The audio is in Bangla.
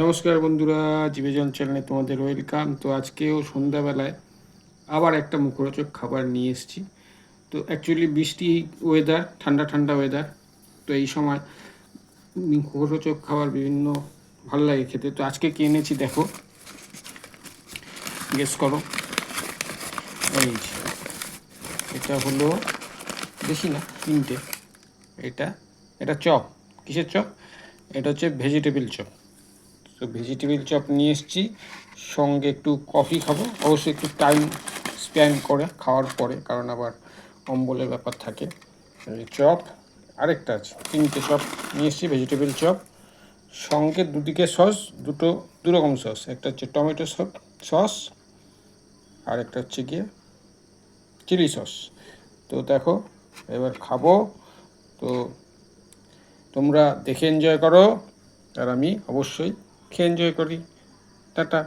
নমস্কার বন্ধুরা, জীবেজন চ্যানেলে তোমাদের ওয়েলকাম। তো আজকেও সন্ধ্যাবেলায় আবার একটা মুখরোচক খাবার নিয়ে এসেছি। তো অ্যাকচুয়ালি বৃষ্টি ওয়েদার, ঠান্ডা ঠান্ডা ওয়েদার, তো এই সময় মুখরোচক খাবার বিভিন্ন ভালো লাগে খেতে। তো আজকে কি এনেছি দেখো, গেস করো। এই যে, এটা হলো, বেশি না, তিনটে। এটা এটা চপ। কিসের চপ? এটা হচ্ছে ভেজিটেবিল চপ। তো ভেজিটেবিল চপ নিয়ে এসেছি, সঙ্গে একটু কফি খাবো, অবশ্যই একটু টাইম স্পেন্ড করে খাওয়ার পরে, কারণ আবার অম্বলের ব্যাপার থাকে। চপ আরেকটা আছে, তিনটে চপ নিয়ে এসেছি, ভেজিটেবিল চপ। সঙ্গে দুদিকে সস, দু রকম সস, একটা হচ্ছে টমেটো সস, আর একটা হচ্ছে গিয়ে চিলি সস। তো দেখো, এবার খাবো। তো তোমরা দেখে এনজয় করো, আর আমি অবশ্যই খেয়ে এনজয় করি। টাটা।